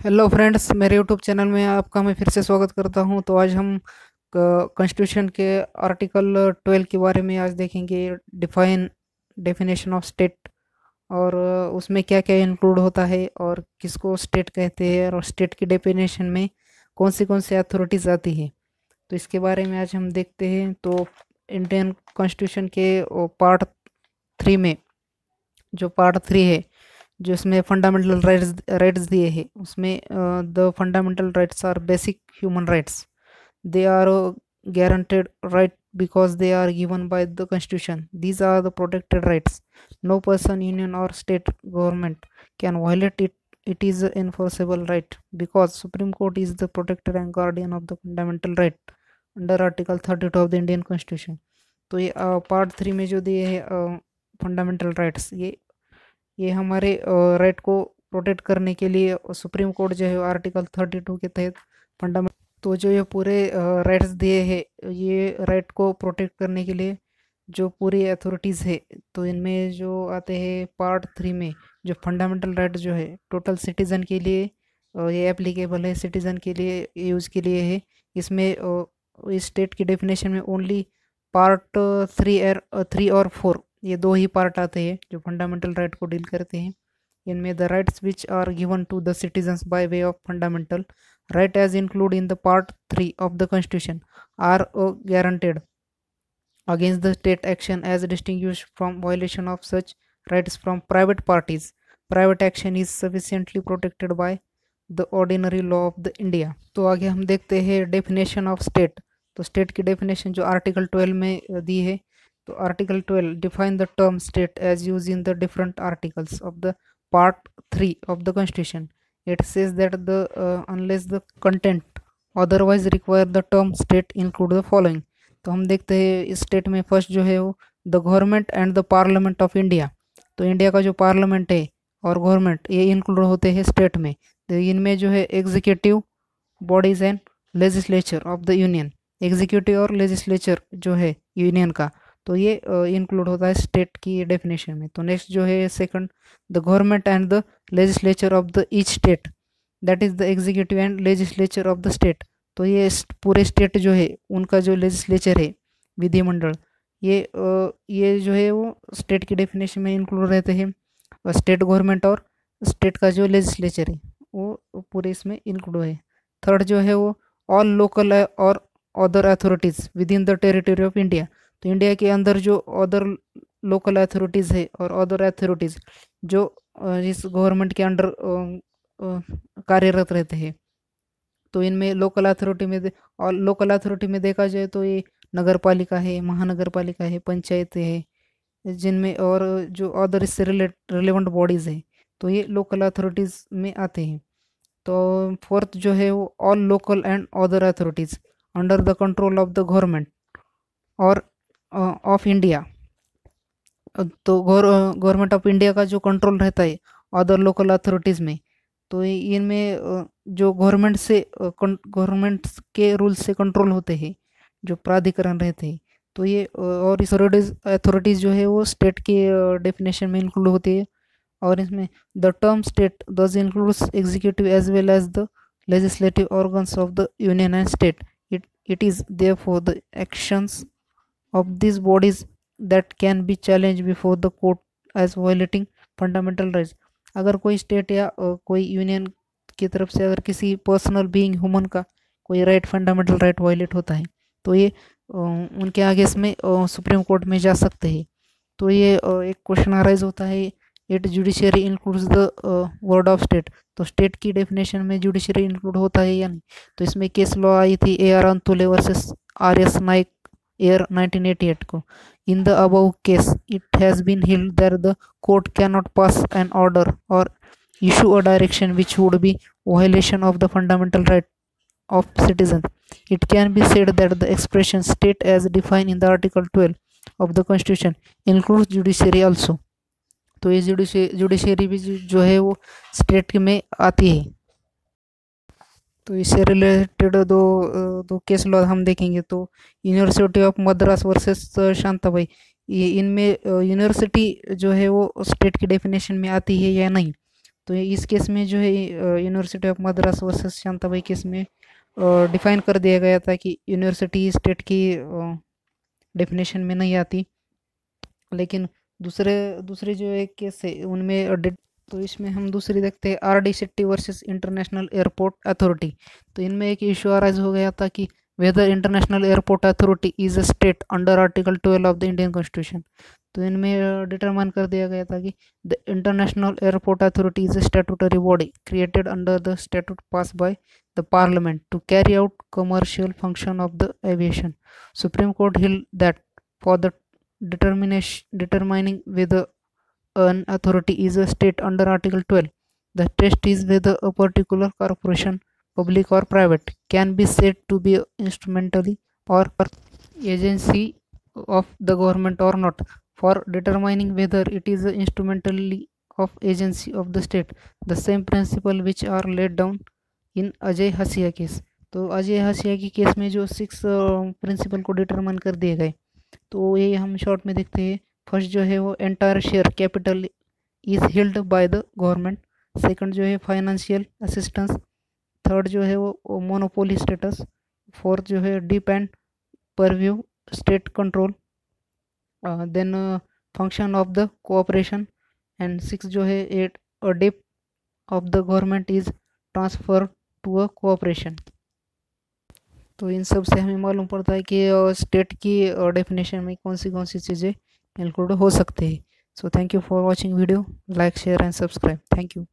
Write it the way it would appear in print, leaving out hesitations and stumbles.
Hello friends, मेरे YouTube channel में आपका मैं फिर से स्वागत करता हूं। तो आज हम कॉन्स्टिट्यूशन के आर्टिकल 12 के बारे में आज देखेंगे। डेफिनेशन ऑफ स्टेट और उसमें क्या क्या इंक्लूड होता है और किसको स्टेट कहते हैं और स्टेट की डेफिनेशन में कौन सी अथॉरिटीज आती है। तो इसके बारे में आज हम देखते हैं। तो इंडियन कॉन्स्टिट्यूशन के पार्ट 3 में, जो पार्ट 3 है, जो इसमें फंडामेंटल राइट्स दिए हैं, उसमें the fundamental rights are basic human rights. They are guaranteed right because they are given by the constitution. These are the protected rights. No person, union or state government can violate it. It is an enforceable right because Supreme Court is the protector and guardian of the fundamental right under Article 32 of the Indian Constitution. तो ये part 3 में जो दिए है fundamental rights, ये हमारे right को protect करने के लिए सुप्रीम कोर्ट जो है आर्टिकल 32 के तहत फंडामेंटल, तो जो ये पूरे राइट्स दिए हैं, ये राइट को प्रोटेक्ट करने के लिए जो पूरी अथॉरिटीज़ है, तो इनमें जो आते हैं पार्ट 3 में, जो फंडामेंटल राइट जो है टोटल सिटीज़न के लिए ये एप्लीकेबल है, सिटीज़न के लिए यूज़ के लिए है। इसमें इस स्टेट की डेफिनेशन में ओनली पार्ट 3 और 4, ये दो ही पार्ट आते हैं जो फंडामेंटल राइट को डील करते हैं। इनमें the rights which are given to the citizens by way of fundamental right as included in the part 3 of the constitution are guaranteed against the state action as distinguished from violation of such rights from private parties. Private action is sufficiently protected by the ordinary law of the India. तो आगे हम देखते हैं definition of state. तो state की definition जो article 12 में दी है, तो article 12 define the term state as use in the different articles of the part 3 of the constitution. It says that unless the content otherwise require the term state include the following. तो हम देखते हैं इस state में first जो है वो the government and the parliament of India. तो इंडिया का जो पार्लियामेंट है और गवर्नमेंट, ये इंक्लूड होते हैं स्टेट में। तो इनमें जो है executive bodies and legislature of the union, executive और लेजिस्लेचर जो है यूनियन का, तो ये इंक्लूड होता है स्टेट की डेफिनेशन में। तो नेक्स्ट जो है second, the government and the legislature of the each state, that is the executive and legislature of the state. तो ये पूरे स्टेट जो है उनका जो लेजिस्लेचर है, विधिमंडल, ये जो है वो स्टेट की डेफिनेशन में इंक्लूड रहते हैं। स्टेट गवर्नमेंट और स्टेट का जो लेजिस्लेचर है वो पूरे इसमें इंक्लूड है। थर्ड जो है वो ऑल लोकल और other authorities with in the territory of India. तो इंडिया के अंदर जो अदर लोकल अथॉरिटीज़ है और अदर अथॉरिटीज़ जो इस गवर्नमेंट के अंडर कार्यरत रहते हैं, तो इनमें लोकल अथॉरिटी में और लोकल अथॉरिटी में देखा जाए तो ये नगर पालिका है, महानगर पालिका है, पंचायतें हैं, जिनमें और जो अदर इससे रिलेवेंट बॉडीज़ हैं, तो ये लोकल अथॉरिटीज़ में आते हैं। तो फोर्थ जो है वो all local and other authorities under the control of the government और ऑफ इंडिया। तो गवर्नमेंट ऑफ इंडिया का जो कंट्रोल रहता है अदर लोकल अथॉरिटीज़ में, तो इनमें जो गवर्नमेंट के रूल से कंट्रोल होते हैं, जो प्राधिकरण रहते हैं, तो ये और इस अथॉरिटीज़ जो है वो स्टेट के डेफिनेशन में इंक्लूड होती है। और इसमें the term state thus includes executive as well as the legislative organs of the union and state. It is therefore the actions of these bodies that can be challenged before the court as violating fundamental rights. अगर कोई state या कोई union की तरफ से अगर किसी personal being human का कोई राइट, फंडामेंटल राइट वायलेट होता है, तो ये उनके आगे इसमें सुप्रीम कोर्ट में जा सकते हैं। तो ये एक क्वेश्चन अराइज होता है, it judiciary includes the word of state. तो स्टेट की डेफिनेशन में जुडिशरी इंक्लूड होता है या नहीं। तो इसमें केस लॉ आई थी AR Antulay versus RS Naik AIR 1988 को। In the above case it has been held that the court can not pass an order or issue a direction which would be violation of the fundamental right of citizens. It can be said that the expression state as defined in the Article 12 of the Constitution includes judiciary also. तो ये judiciary भी जो है वो state में आती है। तो इससे रिलेटेड दो केस लॉ हम देखेंगे। तो university of Madras versus Shantabai, ये इनमें यूनिवर्सिटी जो है वो स्टेट की डेफिनेशन में आती है या नहीं। तो इस केस में जो है university of Madras versus Shantabai case में डिफाइन कर दिया गया था कि यूनिवर्सिटी स्टेट की डेफिनेशन में नहीं आती। लेकिन दूसरे दूसरे जो एक केस है उनमें तो इसमें हम दूसरी देखते हैं R D. Shetty versus international airport authority. तो इनमें एक इशू अराइज हो गया था कि whether international airport authority is a state under article 12 of the Indian constitution. तो इनमें डिटरमाइन कर दिया गया था कि the international airport authority is a statutory body created under the statute pass by the parliament to carry out commercial function of the aviation. Supreme court held that for the determining whether an authority is a state under Article 12, the test is whether a particular corporation, public or private, can be said to be instrumentally or agency of the government or not. For determining whether it is instrumentally of agency of the state, the same principle which are laid down इन अजय हसिया case. तो अजय हसिया की case में जो 6 principal को determine कर दिए गए, तो ये हम शॉर्ट में देखते हैं। फर्स्ट जो है वो entire share capital is held by the government. Second जो है फाइनेंशियल असिस्टेंस। थर्ड जो है वो मोनोपोली स्टेटस। फोर्थ जो है deep and purview state control. Then function of the corporation. And six जो है एट अ डेप of the government is transfer to a corporation. तो इन सब से हमें मालूम पड़ता है कि स्टेट की डेफिनेशन में कौन सी चीज़ें इंक्लूड हो सकते हैं। So thank you for watching video, like share and subscribe. Thank you.